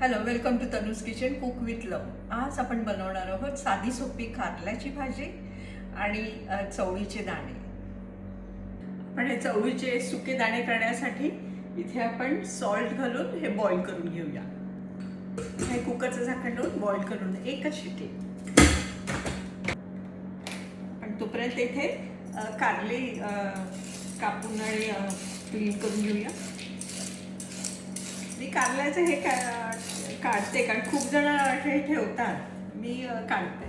Hello, welcome to Tanuj kitchen cook with love. आज आपण बनवणार आहोत साधी सोपी कारल्याची भाजी आणि चवळीचे दाणे. पण हे चवळीचे सुके दाणे करण्यासाठी इथे आपण सॉल्ट घालून हे बॉईल करून घेऊया. हे कुकरचं झाकण ठेवून बॉईल करून एकच शिटी. पण तोपर्यंत इथे कारली कापून आणि क्लीन करून घेऊया. मी कारल्याचं हे काढते कारण खूप जण हे ठेवतात, मी काढते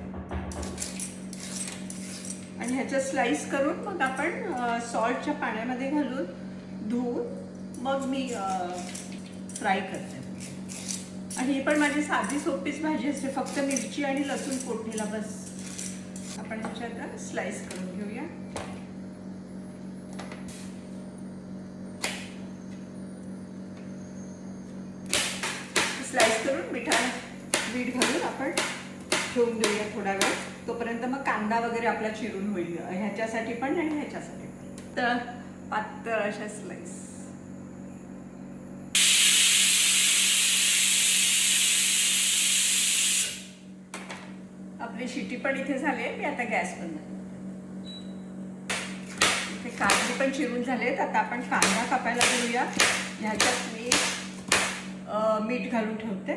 आणि ह्याचं स्लाइस करून मग आपण सॉल्टच्या पाण्यामध्ये घालून धुवून मग मी फ्राय करते. आणि ही पण माझी साधी सोपीच भाजी असते, फक्त मिरची आणि लसूण फोडणीला बस. आपण ह्याच्यात स्लाइस करून घेऊया. स्लाइस करून मीठ घालून आपण ठेवून देऊया थोडा वेळ. तोपर्यंत मग कांदा वगैरे आपला चिरून होईल ह्याच्यासाठी पण आणि ह्याच्यासाठी पण. तर पातळ अशा स्लाइस. आपली शिटी पण इथे झाली. मी आता गॅस बंद. इथे कारली पण चिरून झालेत. आता आपण कांदा कापायला घेऊया. ह्याच्यात मी मीठ घालून ठेवते.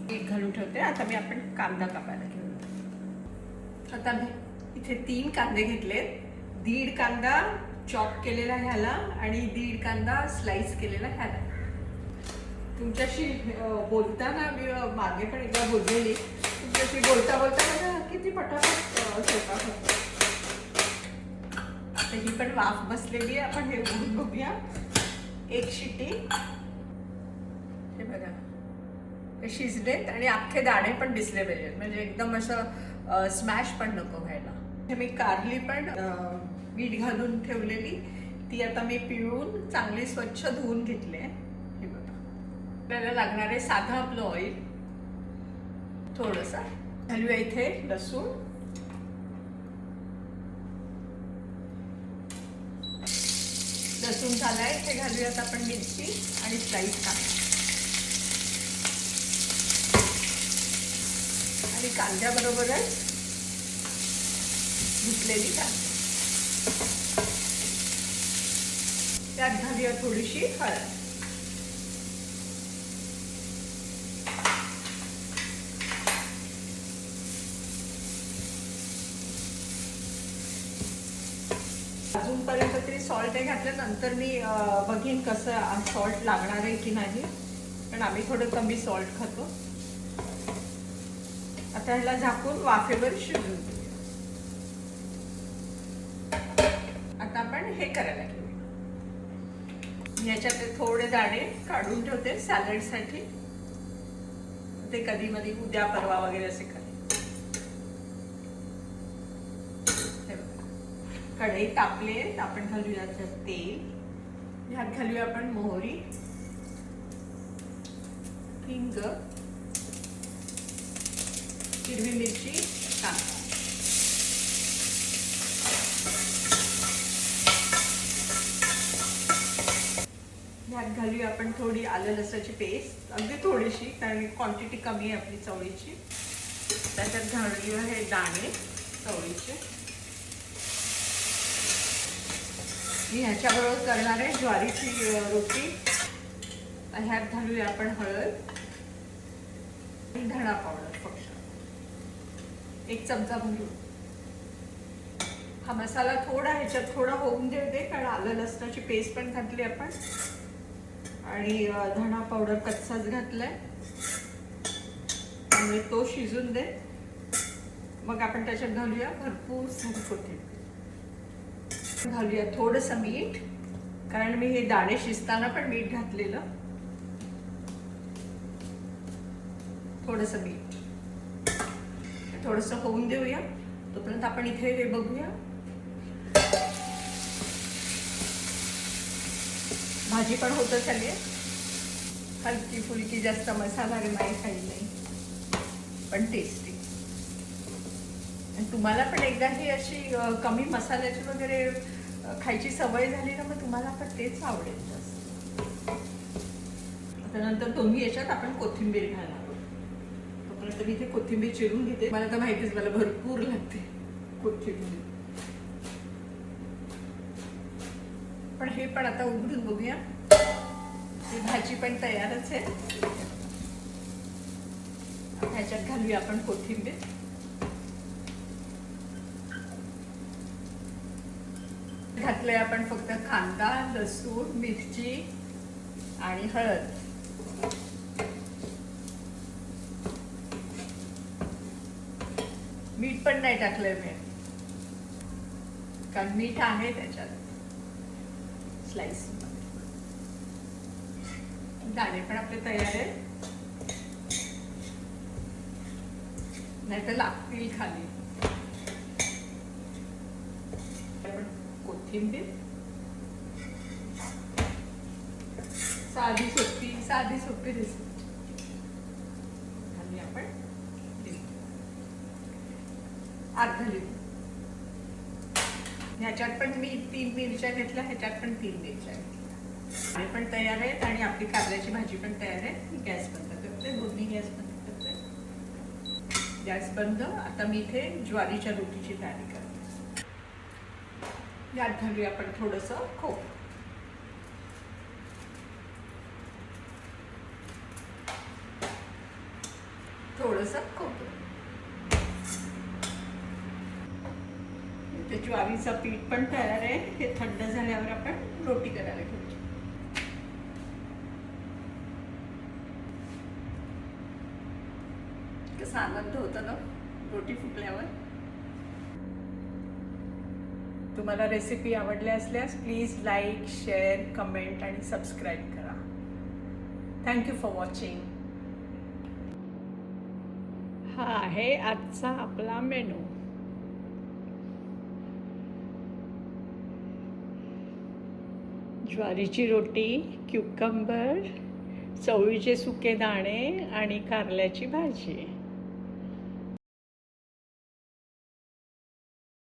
मीठ घालून ठेवते. आता आपण कांदा कापायला घेऊया. आता मी इथे 3 कांदे घेतलेत. 1.5 कांदा चॉप केलेला ह्याला आणि 1.5 कांदा स्लाइस केलेला ह्याला. तुमच्याशी बोलताना मी मागे पण एकदा बोललेली. तुमच्याशी बोलता बोलता किती पटापट स्वयंपाक होतो. ही पण वाफ बसलेली आहे. आपण हे उघडून बघूया. एक शिटी. हे बघा, हे शिजलेत आणि अख्खे दाणे पण दिसले पाहिजेत, म्हणजे एकदम असं स्मॅश पण नको व्हायला. हे मी कारली पण मीठ घालून ठेवलेली, ती आता मी पिळून चांगली स्वच्छ धुवून घेतले. हे बघा, आपल्याला लागणारे साधं आपलं ऑइल थोडंसं घालूया. इथे लसूण, लसूण झालाय. ते घालूयात आपण मिरची आणि स्लाइस कांदा. आणि कांद्याबरोबरच धुतलेली कांदा. त्यात घालूया थोडीशी हळद. अजूनपर्यंत तरी सॉल्ट हे घातल्यानंतर मी बघीन कसं सॉल्ट लागणार आहे की नाही, पण आम्ही थोडं कमी सॉल्ट खातो. आता ह्याला झाकून वाफेवर शिजवून घेऊया. आता आपण हे करायला घेऊया. ह्याच्यात थोडे दाणे काढून ठेवते सॅलडसाठी. ते कधी मधी उद्या परवा वगैरे असे खाते. कढई तापले, आपण घालूया तेल. ह्यात घालूया आपण मोहरी, हिंग, हिरवी मिरची, कांदा. ह्यात घालूया आपण थोडी आलं लसणाची पेस्ट, अगदी थोडीशी, कारण क्वांटिटी कमी आहे आपली चवळीची. त्याच्यात घालूया हे दाणे चवळीचे. मी ह्याच्याबरोबर करणार आहे ज्वारीची रोटी. ह्यात घालूया आपण हळद आणि धणा पावडर, फक्त 1 चमचा घालू. हा मसाला थोडा ह्याच्यात थोडा होऊन देऊ दे, कारण आलं लसणाची पेस्ट पण घातली आपण आणि धणा पावडर कच्चाच घातलाय, त्यामुळे तो शिजून दे. मग आपण त्याच्यात घालूया भरपूर सारी कोथिंबीर. घालूया थोडंसं मीठ, कारण मी हे दाणे शिजताना पण मीठ घातलेलं. थोडंसं मीठ. थोडंसं होऊन देऊया. तोपर्यंत आपण इथे हे बघूया. भाजी पण होतं चालेल, हलकी फुलकी, जास्त मसाला नाही, काही नाही, पण टेस्टी. तुम्हाला पण एकदा ही अशी कमी मसाल्याची वगैरे खायची सवय झाली ना मग तुम्हाला पण तेच आवडेल जास्त. आता नंतर दोन्ही याच्यात आपण कोथिंबीर घालणार आहोत. तोपर्यंत मी इथे कोथिंबीर चिरून घेते. मला तर माहितीच, मला भरपूर लागते कोथिंबीर. पण हे पण आता उघडून बघूया. ही भाजी पण तयारच आहे. ह्याच्यात घालूया आपण कोथिंबीर. घातलंय आपण फक्त कांदा, लसूण, मिरची आणि हळद. मीठ पण नाही टाकलंय मी, कारण मीठ आहे त्याच्यात स्लाइस. दाणे पण आपले तयार आहेत, नाही तर लागतील खाली. कोथिंबीर साधी सोपी रेसिपी. आणि आपण अर्धा लिंबू. ह्याच्यात पण मी 3 मिरच्या घेतल्या, ह्याच्यात पण 3 मिरच्या घेतल्या. हे पण तयार आहेत आणि आपली कारल्याची भाजी पण तयार आहे. गॅस बंद करते, दोन्ही गॅस बंद करते. गॅस बंद. आता मी इथे ज्वारीच्या रोटीची तयारी करते. यात घालूया आपण थोडंसं खोबरं. ते ज्वारीचं पीठ पण तयार आहे. हे थंड झाल्यावर आपण रोटी करायला घ्यायची. कसा आनंद होता ना रोटी फुटल्यावर. तुम्हाला रेसिपी आवडल्या असल्यास प्लीज लाईक, शेअर, कमेंट आणि सबस्क्राईब करा. Thank you for watching. हा आहे आजचा आपला मेनू. ज्वारीची रोटी, क्युकंबर, चवळीचे सुके दाणे आणि कारल्याची भाजी.